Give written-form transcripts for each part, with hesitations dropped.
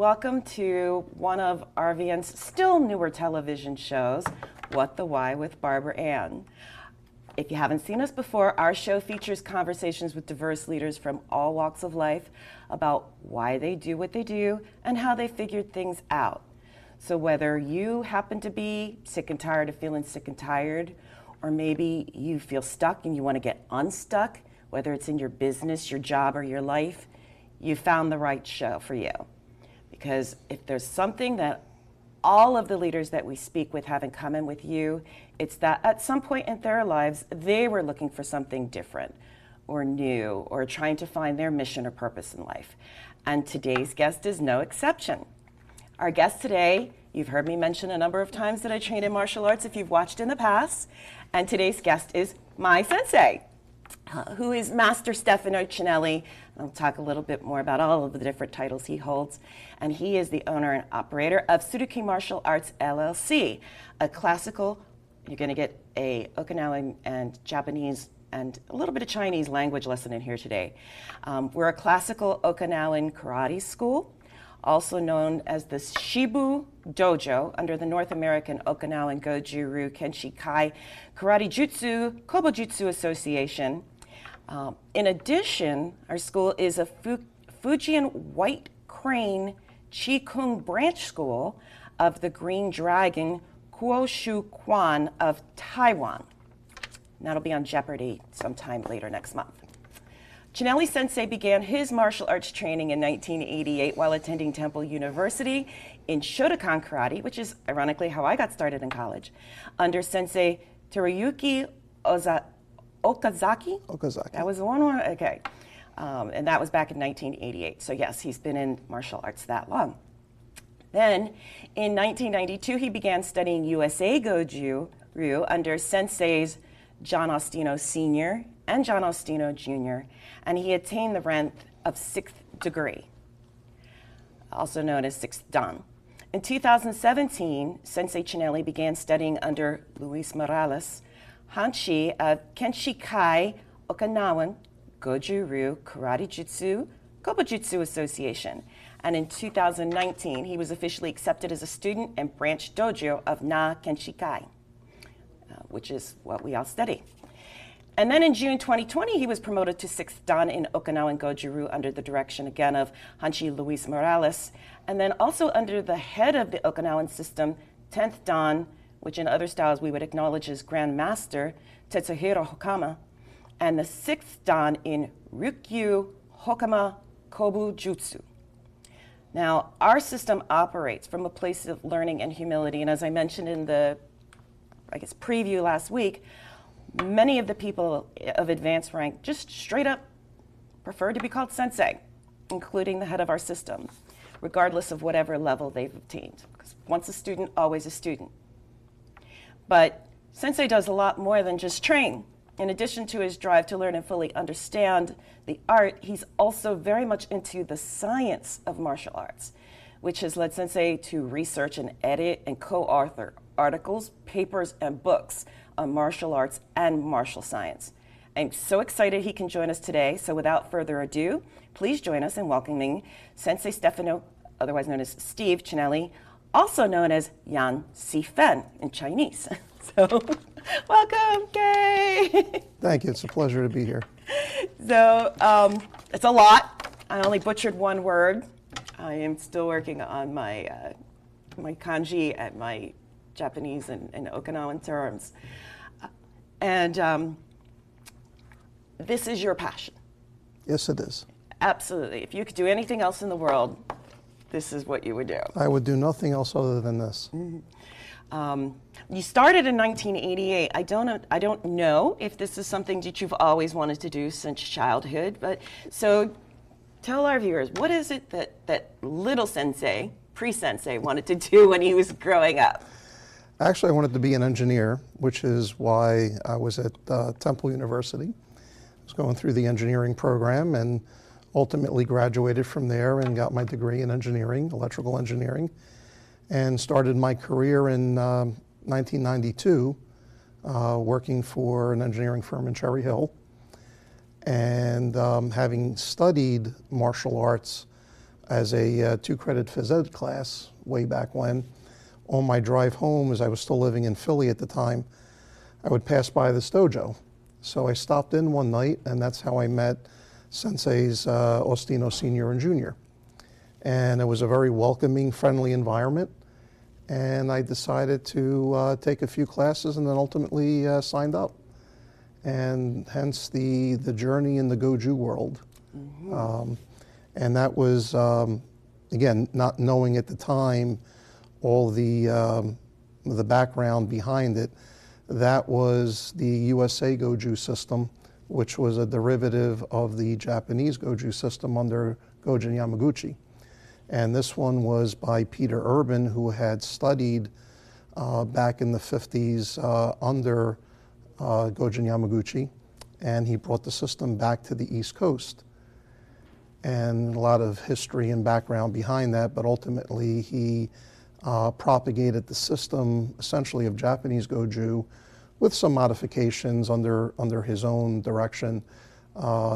welcome to one of RVN's still newer television shows, What the Why with Barbara Ann. If you haven't seen us before, our show features conversations with diverse leaders from all walks of life about why they do what they do and how they figured things out. So whether you happen to be sick and tired of feeling sick and tired, or maybe you feel stuck and you want to get unstuck, whether it's in your business, your job, or your life, you found the right show for you. Because if there's something that all of the leaders that we speak with have in common with you, it's that at some point in their lives, they were looking for something different or new or trying to find their mission or purpose in life. And today's guest is no exception. Our guest today, you've heard me mention a number of times that I trained in martial arts if you've watched in the past, and today's guest is my sensei, who is Master Stefano Cianelli. I'll talk a little bit more about all of the different titles he holds. And he is the owner and operator of Sudoku Martial Arts, LLC, a classical, you're going to get a Okinawan and Japanese and a little bit of Chinese language lesson in here today. We're a classical Okinawan karate school, also known as the Shibu Dojo under the North American Okinawan Goju-Ryu Kenshikai Karate Jutsu Kobo Jutsu Association. In addition, our school is a Fujian White Crane Chi Kung branch school of the Green Dragon Kuoshu Kwan of Taiwan. And that'll be on Jeopardy sometime later next month. Cianelli Sensei began his martial arts training in 1988 while attending Temple University in Shotokan Karate, which is ironically how I got started in college, under Sensei Teruyuki Okazaki? Okazaki. That was the one, okay. And that was back in 1988. So yes, he's been in martial arts that long. Then, in 1992, he began studying USA Goju-Ryu under Senseis John Ostino Sr. and John Ostino Jr., and he attained the rank of 6th degree, also known as 6th Dan. In 2017, Sensei Cianelli began studying under Luis Morales, Hanshi of Kenshikai Okinawan Goju-Ryu Karate Jutsu Kobo Jutsu Association. And in 2019, he was officially accepted as a student and branch dojo of Na Kenshikai, which is what we all study. And then in June 2020, he was promoted to 6th Dan in Okinawan Goju-Ryu under the direction again of Hanshi Luis Morales, and then also under the head of the Okinawan system, 10th Dan, which in other styles we would acknowledge as Grand Master, Tetsuhiro Hokama, and the 6th Dan in Ryukyu Hokama Kobu Jutsu. Now, our system operates from a place of learning and humility, and as I mentioned in the, preview last week, many of the people of advanced rank just straight up prefer to be called sensei, including the head of our system, regardless of whatever level they've obtained. Because once a student, always a student. But sensei does a lot more than just train. In addition to his drive to learn and fully understand the art, he's also very much into the science of martial arts, which has led sensei to research and edit and co-author articles, papers, and books on martial arts and martial science. I'm so excited he can join us today, so without further ado, please join us in welcoming Sensei Stefano, otherwise known as Steve Cianelli, also known as Yan Si-Fen in Chinese. So, welcome, Kay. Thank you. It's a pleasure to be here. So, it's a lot. I only butchered one word. I am still working on my my kanji and my Japanese and Okinawan terms. And this is your passion. Yes, it is. Absolutely. If you could do anything else in the world, this is what you would do. I would do nothing else other than this. Mm-hmm. You started in 1988. I don't know if this is something that you've always wanted to do since childhood, but so tell our viewers, what is it that little sensei, pre-sensei, wanted to do when he was growing up? Actually, I wanted to be an engineer, which is why I was at Temple University. I was going through the engineering program and ultimately graduated from there and got my degree in engineering, electrical engineering, and started my career in 1992 working for an engineering firm in Cherry Hill. And having studied martial arts as a 2-credit phys ed class way back when. On my drive home, as I was still living in Philly at the time, I would pass by this dojo. So I stopped in one night, and that's how I met senseis Ostino Sr. and Jr. And it was a very welcoming, friendly environment. And I decided to take a few classes and then ultimately signed up. And hence the journey in the Goju world. Mm-hmm. And that was, again, not knowing at the time all the background behind it. That was the USA Goju system, which was a derivative of the Japanese Goju system under Gojen Yamaguchi. And this one was by Peter Urban, who had studied back in the 50s under Gojen Yamaguchi, and he brought the system back to the East Coast. And a lot of history and background behind that, but ultimately he propagated the system essentially of Japanese Goju with some modifications under his own direction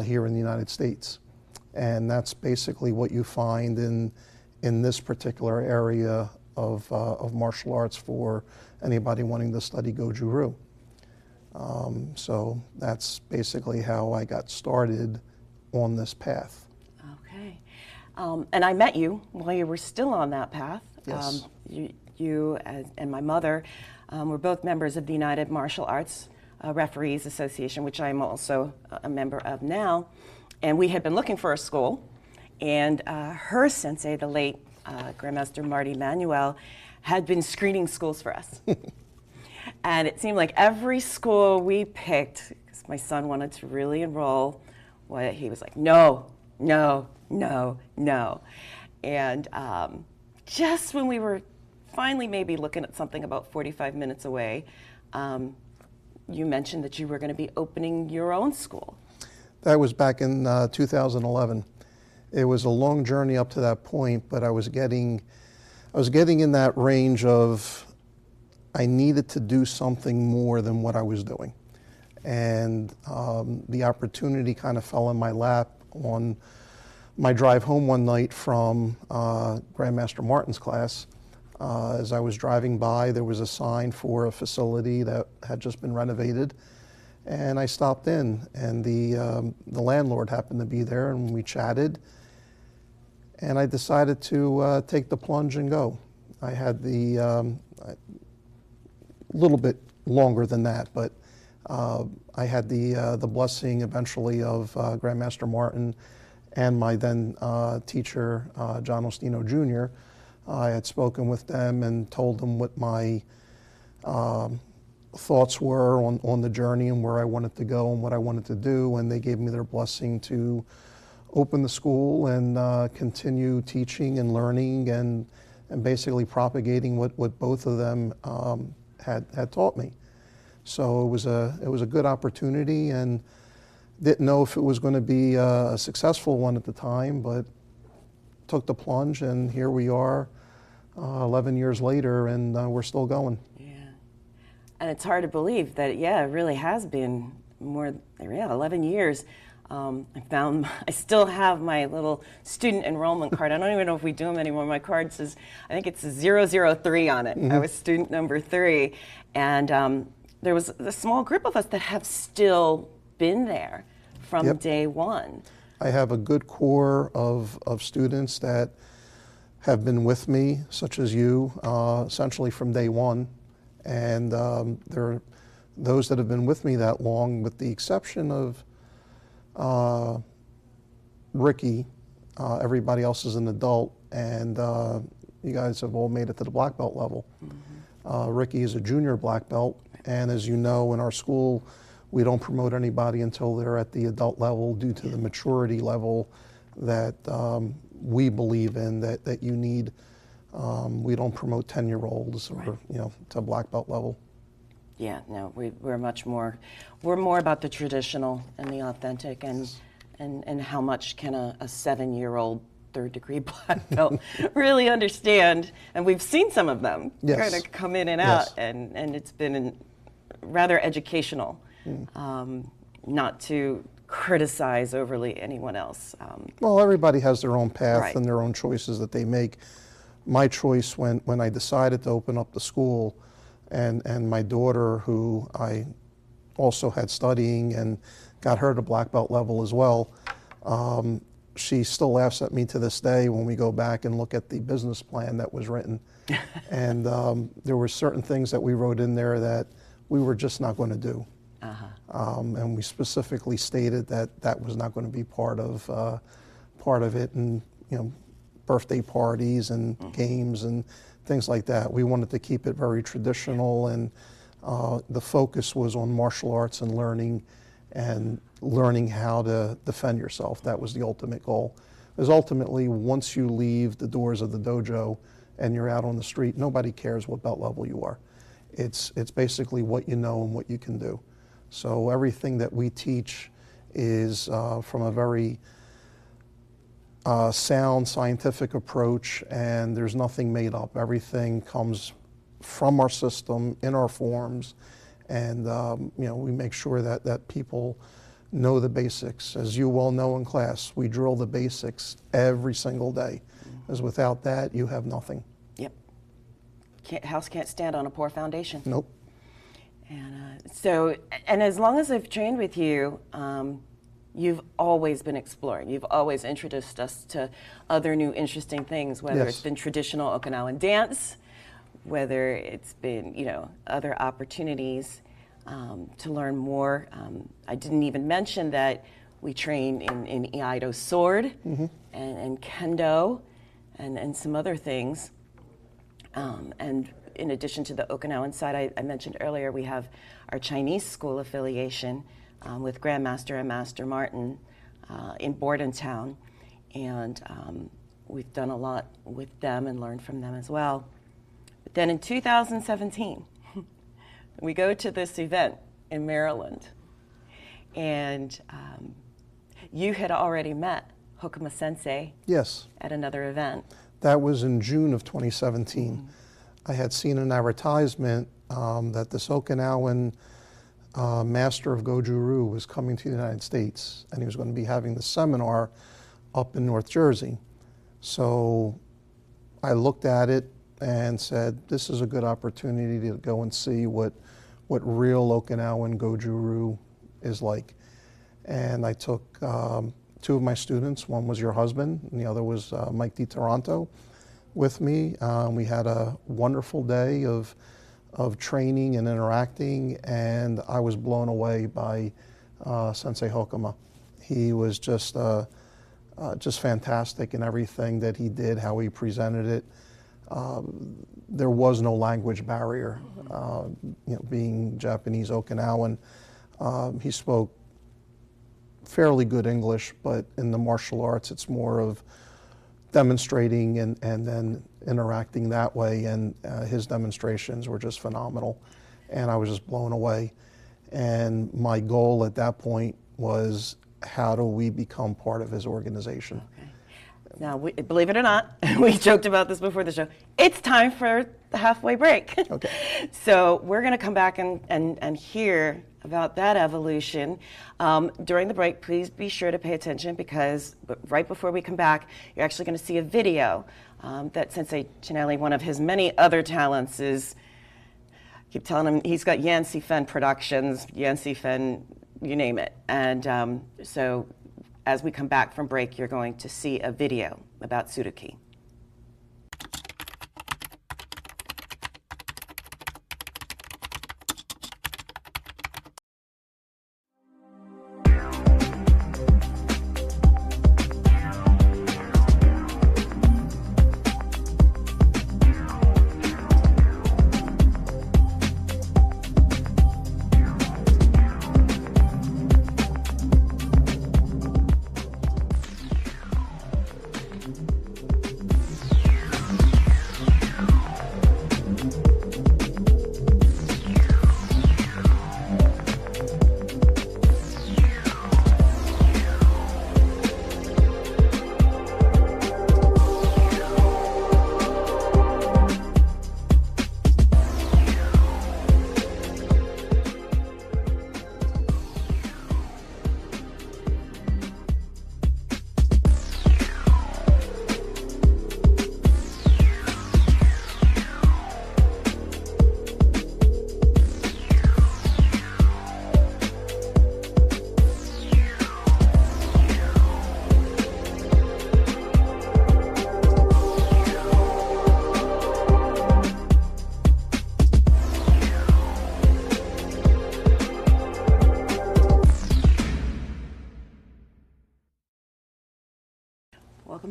here in the United States. And that's basically what you find in this particular area of martial arts for anybody wanting to study Goju-Ryu. So that's basically how I got started on this path. Okay. And I met you while you were still on that path. Yes. You and my mother were both members of the United Martial Arts Referees Association, which I'm also a member of now. And we had been looking for a school, and her sensei, the late Grandmaster Marty Manuel, had been screening schools for us. And it seemed like every school we picked, because my son wanted to really enroll, he was like, no, no, no, no. And just when we were finally maybe looking at something about 45 minutes away, you mentioned that you were going to be opening your own school. That was back in 2011. It was a long journey up to that point, but I was getting in that range of I needed to do something more than what I was doing. And the opportunity kind of fell in my lap on my drive home one night from Grandmaster Martin's class. As I was driving by, there was a sign for a facility that had just been renovated. And I stopped in, and the landlord happened to be there, and we chatted. And I decided to take the plunge and go. I had a little bit longer than that, but I had the blessing eventually of Grandmaster Martin and my then teacher, John Ostino Jr. I had spoken with them and told them what my thoughts were on the journey and where I wanted to go and what I wanted to do, and they gave me their blessing to open the school and continue teaching and learning and basically propagating what both of them had taught me. So it was a good opportunity, and didn't know if it was going to be a successful one at the time, but took the plunge, and here we are 11 years later, and we're still going. Yeah. And it's hard to believe that, it really has been 11 years. I still have my little student enrollment card. I don't even know if we do them anymore. My card says, I think it's 003 on it. Mm-hmm. I was student number 3. And there was a small group of us that have still been there from day one. I have a good core of students that have been with me, such as you, essentially from day one. And there are those that have been with me that long, with the exception of Ricky. Everybody else is an adult, and you guys have all made it to the black belt level. Mm-hmm. Ricky is a junior black belt, and as you know, in our school, we don't promote anybody until they're at the adult level due to the maturity level that we believe in, that you need. We don't promote 10-year-olds or to black belt level. Yeah, no, we're much more. We're more about the traditional and the authentic, and how much can a 7-year-old third-degree black belt really understand. And we've seen some of them kind of come in and out, and it's been rather educational. Not to criticize overly anyone else. Well, everybody has their own path Right. and their own choices that they make. My choice when I decided to open up the school, and my daughter, who I also had studying and got her to black belt level as well, she still laughs at me to this day when we go back and look at the business plan that was written. And there were certain things that we wrote in there that we were just not going to do. And we specifically stated that that was not going to be part of it, and birthday parties and games and things like that. We wanted to keep it very traditional, and the focus was on martial arts and learning how to defend yourself. That was the ultimate goal. Because ultimately, once you leave the doors of the dojo and you're out on the street, nobody cares what belt level you are. It's basically what you know and what you can do. So everything that we teach is from a very sound scientific approach, and there's nothing made up. Everything comes from our system in our forms, and we make sure that people know the basics. As you well know in class, we drill the basics every single day, because without that, you have nothing. Yep. House can't stand on a poor foundation. Nope. And as long as I've trained with you, you've always been exploring. You've always introduced us to other new interesting things, whether it's been traditional Okinawan dance, whether it's been, other opportunities to learn more. I didn't even mention that we train in Iaido sword and Kendo and some other things. And in addition to the Okinawan side, I mentioned earlier, we have our Chinese school affiliation with Grandmaster and Master Martin in Bordentown. And we've done a lot with them and learned from them as well. But then in 2017, we go to this event in Maryland. And you had already met Hokuma Sensei. Yes. At another event. That was in June of 2017. I had seen an advertisement that this Okinawan master of Goju-Ryu was coming to the United States, and he was going to be having the seminar up in North Jersey. So I looked at it and said, this is a good opportunity to go and see what real Okinawan Goju-Ryu is like. And I took two of my students. One was your husband, and the other was Mike DiToronto with me. We had a wonderful day of training and interacting, and I was blown away by Sensei Hokuma. He was just fantastic in everything that he did, how he presented it. There was no language barrier. Being Japanese Okinawan, he spoke fairly good English, but in the martial arts, it's more of demonstrating and then interacting that way, and his demonstrations were just phenomenal, and I was just blown away. And my goal at that point was, how do we become part of his organization? Okay. Now, believe it or not, we joked about this before the show, it's time for the halfway break. Okay. So we're going to come back and hear about that evolution. During the break, please be sure to pay attention, because right before we come back, you're actually going to see a video that Sensei Cianelli, one of his many other talents, is, I keep telling him he's got Yancy Fen Productions, Yancy Fen, you name it. And so as we come back from break, you're going to see a video about Tsuruki.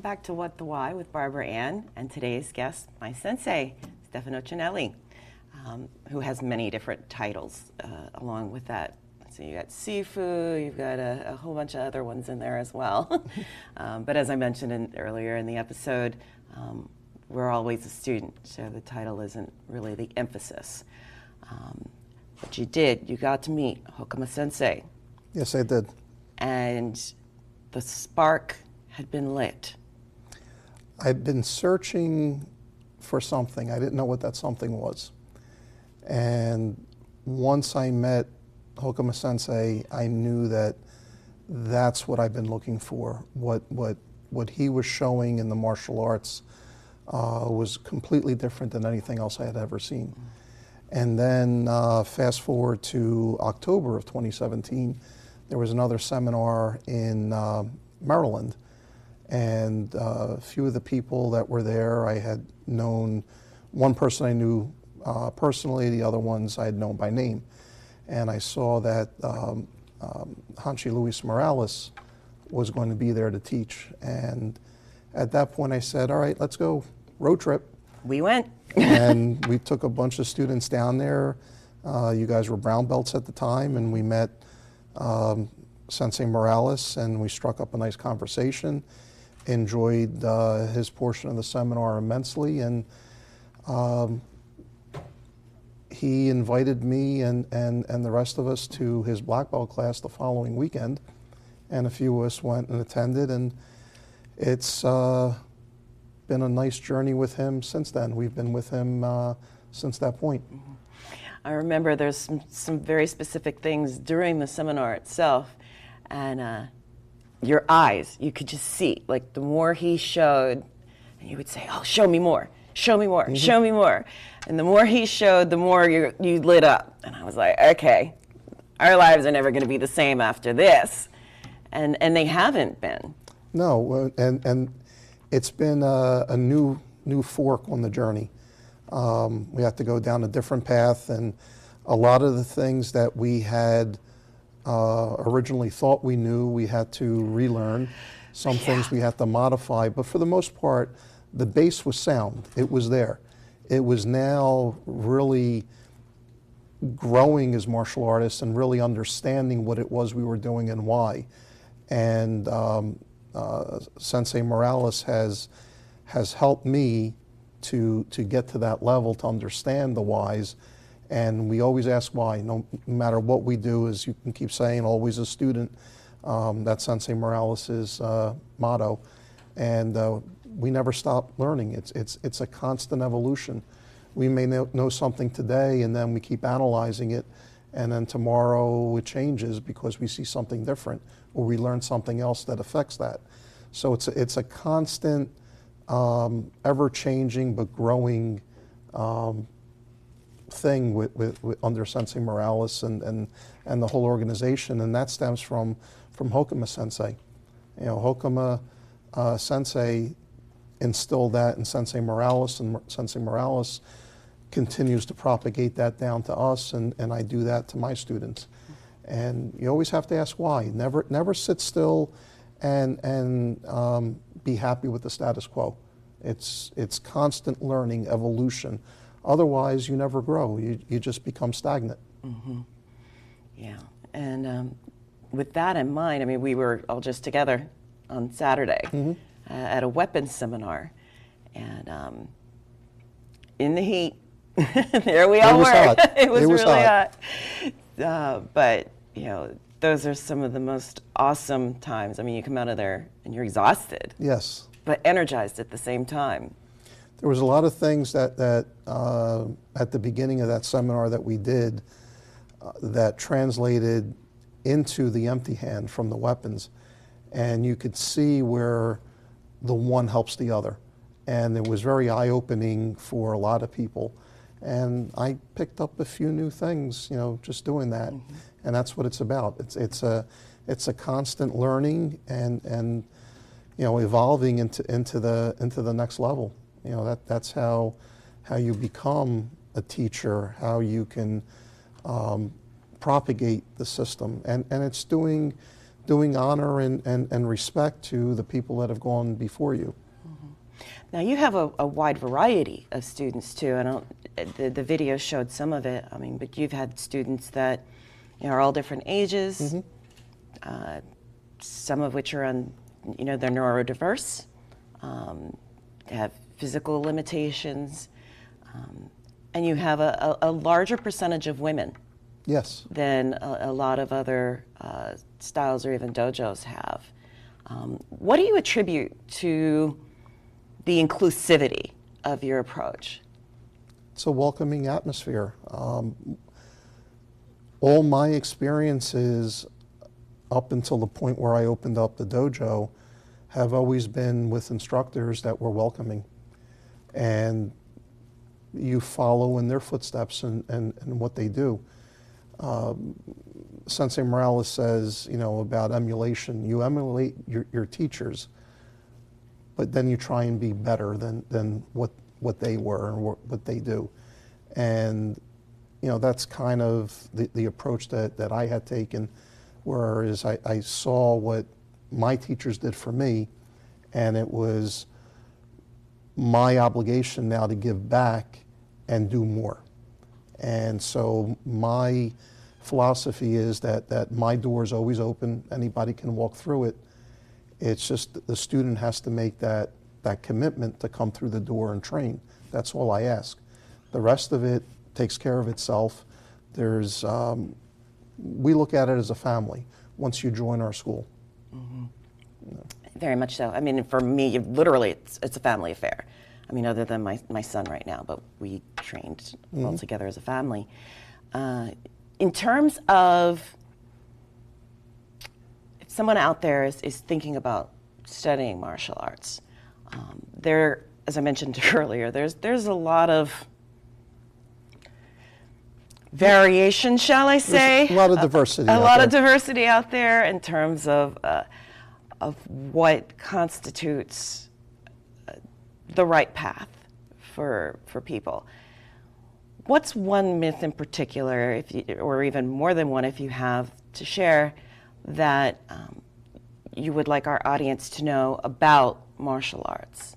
Welcome back to What the Why with Barbara Ann, and today's guest, my sensei, Stefano Cianelli, who has many different titles along with that. So you got Sifu, you've got a whole bunch of other ones in there as well. But as I mentioned earlier in the episode, we're always a student, so the title isn't really the emphasis. But you got to meet Hokuma Sensei. Yes, I did. And the spark had been lit. I'd been searching for something. I didn't know what that something was. And once I met Hokuma Sensei, I knew that that's what I've been looking for. What he was showing in the martial arts was completely different than anything else I had ever seen. And then fast forward to October of 2017, there was another seminar in Maryland, and a few of the people that were there I had known. One person I knew personally, the other ones I had known by name. And I saw that Hanshi Luis Morales was going to be there to teach. And at that point I said, all right, let's go, road trip. We went. And we took a bunch of students down there. You guys were brown belts at the time, and we met Sensei Morales, and we struck up a nice conversation. Enjoyed his portion of the seminar immensely, and he invited me and the rest of us to his black belt class the following weekend, and a few of us went and attended, and it's been a nice journey with him since then. We've been with him since that point. I remember there's some very specific things during the seminar itself, and your eyes, you could just see, like the more he showed, and you would say, oh, show me more, show me more, show me more. And the more he showed, the more you lit up. And I was like, okay, our lives are never going to be the same after this. And they haven't been. No, and it's been a new fork on the journey. We have to go down a different path, and a lot of the things that we had originally thought we knew, we had to relearn. Some things we had to modify, but for the most part, the base was sound. It was there. It was now really growing as martial artists and really understanding what it was we were doing and why. And Sensei Morales has helped me to get to that level, to understand the whys. And we always ask why. No matter what we do, as you can keep saying, always a student. That's Sensei Morales' motto. And we never stop learning. It's a constant evolution. We may know something today, and then we keep analyzing it, and then tomorrow it changes because we see something different, or we learn something else that affects that. So it's a constant, ever-changing but growing thing with under Sensei Morales and the whole organization, and that stems from Hokuma Sensei. You know, Hokuma Sensei instilled that in Sensei Morales, and Sensei Morales continues to propagate that down to us, and I do that to my students. And you always have to ask why. Never sit still and be happy with the status quo. It's constant learning, evolution. Otherwise, you never grow. You just become stagnant. Yeah, and with that in mind, I mean, we were all just together on Saturday at a weapons seminar, and in the heat, there we all were. It was really hot. But you know, those are some of the most awesome times. I mean, you come out of there and you're exhausted. Yes. But energized at the same time. There was a lot of things that at the beginning of that seminar that we did that translated into the empty hand from the weapons, and you could see where the one helps the other, and it was very eye-opening for a lot of people. And I picked up a few new things, you know, just doing that, and that's what it's about. It's a constant learning and you know, evolving into the next level. You know, that's how you become a teacher, how you can propagate the system, and it's doing doing honor and respect to the people that have gone before you. Now you have a wide variety of students too. The video showed some of it. I mean, but you've had students that are all different ages. Some of which are on, they're neurodiverse, have physical limitations, and you have a larger percentage of women. Yes. Than a lot of other styles or even dojos have. What do you attribute to the inclusivity of your approach? It's a welcoming atmosphere. All my experiences up until the point where I opened up the dojo have always been with instructors that were welcoming. And you follow in their footsteps and what they do. Sensei Morales says, about emulation. You emulate your teachers, but then you try and be better than what they were and what they do. And, that's kind of the approach that I had taken, whereas I saw what my teachers did for me, and it was my obligation now to give back and do more. And so my philosophy is that my door is always open. Anybody can walk through it. It's just the student has to make that commitment to come through the door and train. That's all I ask. The rest of it takes care of itself. There's, we look at it as a family once you join our school. Very much so. I mean, for me, literally, it's a family affair. I mean, other than my son right now, but we trained all together as a family. In terms of if someone out there is thinking about studying martial arts, there, as I mentioned earlier, there's a lot of variation, shall I say? There's a lot of diversity. A lot of diversity out there in terms of what constitutes the right path for people. What's one myth in particular, or even more than one if you have to share, that you would like our audience to know about martial arts?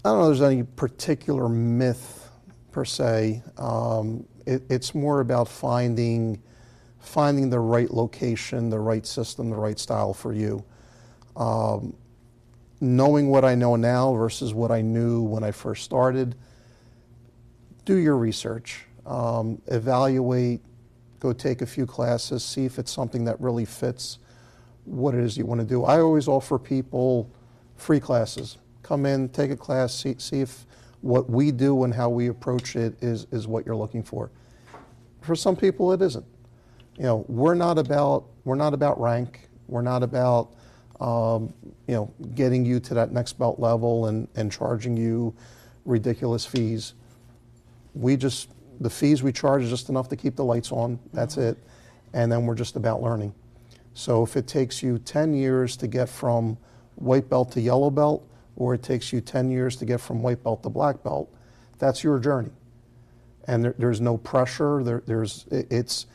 I don't know if there's any particular myth per se. It's more about finding the right location, the right system, the right style for you. Knowing what I know now versus what I knew when I first started, do your research, evaluate, go take a few classes, see if it's something that really fits what it is you want to do. I always offer people free classes. Come in, take a class, see if what we do and how we approach it is what you're looking for. For some people, it isn't. We're not about rank. We're not about getting you to that next belt level and charging you ridiculous fees. The fees we charge is just enough to keep the lights on. That's it. And then we're just about learning. So if it takes you 10 years to get from white belt to yellow belt, or it takes you 10 years to get from white belt to black belt, that's your journey. And there's no pressure. It's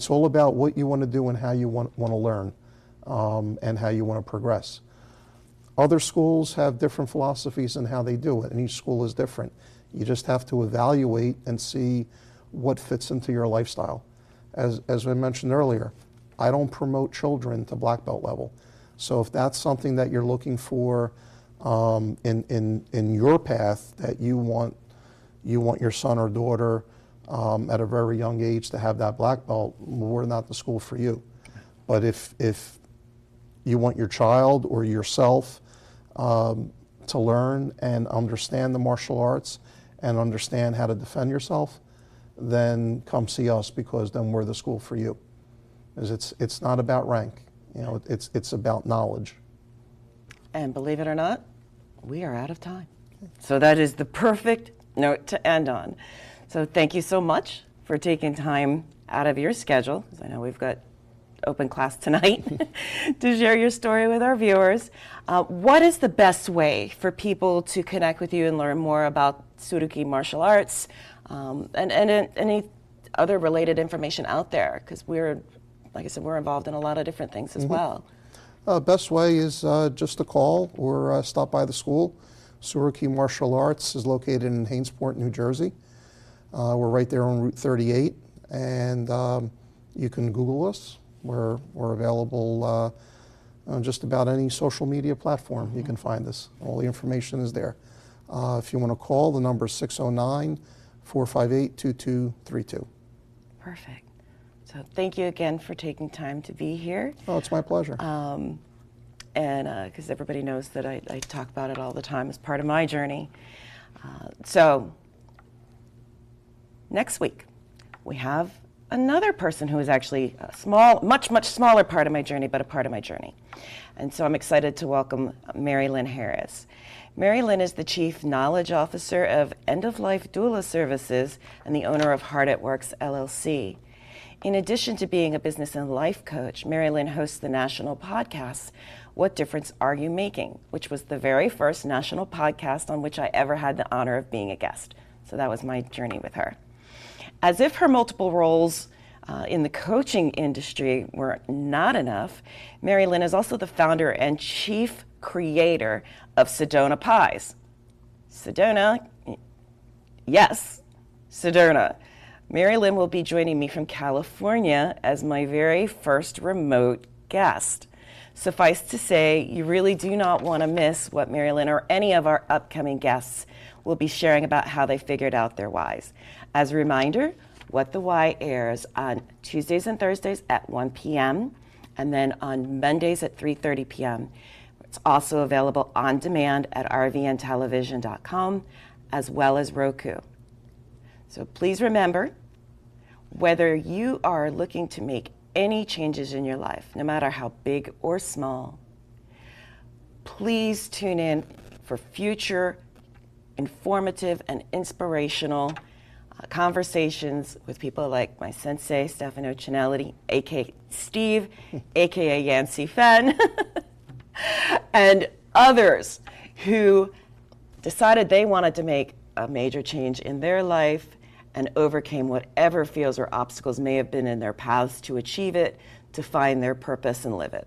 all about what you want to do and how you want to learn, and how you want to progress. Other schools have different philosophies in how they do it, and each school is different. You just have to evaluate and see what fits into your lifestyle. As I mentioned earlier, I don't promote children to black belt level. So if that's something that you're looking for in your path, that you want your son or daughter at a very young age to have that black belt, we're not the school for you. But if you want your child or yourself to learn and understand the martial arts and understand how to defend yourself, then come see us, because then we're the school for you. Because it's not about rank, it's about knowledge. And believe it or not, we are out of time. So that is the perfect note to end on. So thank you so much for taking time out of your schedule, because I know we've got open class tonight, to share your story with our viewers. What is the best way for people to connect with you and learn more about Tsurugi martial arts, and any other related information out there? Because we're, like I said, we're involved in a lot of different things as well. Best way is just to call or stop by the school. Surukey Martial Arts is located in Hainesport, New Jersey. We're right there on Route 38, and you can Google us. We're available on just about any social media platform. You can find us. All the information is there. If you want to call, the number is 609-458-2232. Perfect. So thank you again for taking time to be here. Oh, it's my pleasure. And because everybody knows that I talk about it all the time as part of my journey. So next week, we have another person who is actually a much smaller part of my journey, but a part of my journey. And so I'm excited to welcome Mary Lynn Harris. Mary Lynn is the Chief Knowledge Officer of End-of-Life Doula Services and the owner of Heart at Works, LLC. In addition to being a business and life coach, Mary Lynn hosts the national podcast, What Difference Are You Making?, which was the very first national podcast on which I ever had the honor of being a guest. So that was my journey with her. As if her multiple roles in the coaching industry were not enough, Mary Lynn is also the founder and chief creator of Sedona Pies. Sedona, yes, Sedona. Mary Lynn will be joining me from California as my very first remote guest. Suffice to say, you really do not want to miss what Mary Lynn or any of our upcoming guests will be sharing about how they figured out their whys. As a reminder, What the Why airs on Tuesdays and Thursdays at 1 p.m. and then on Mondays at 3:30 p.m. It's also available on demand at rvntelevision.com as well as Roku. So please remember, whether you are looking to make any changes in your life, no matter how big or small, please tune in for future informative and inspirational conversations with people like my sensei, Stefano Cianelli, a.k.a. Steve, a.k.a. Yancy Fenn, and others who decided they wanted to make a major change in their life and overcame whatever fears or obstacles may have been in their paths to achieve it, to find their purpose and live it.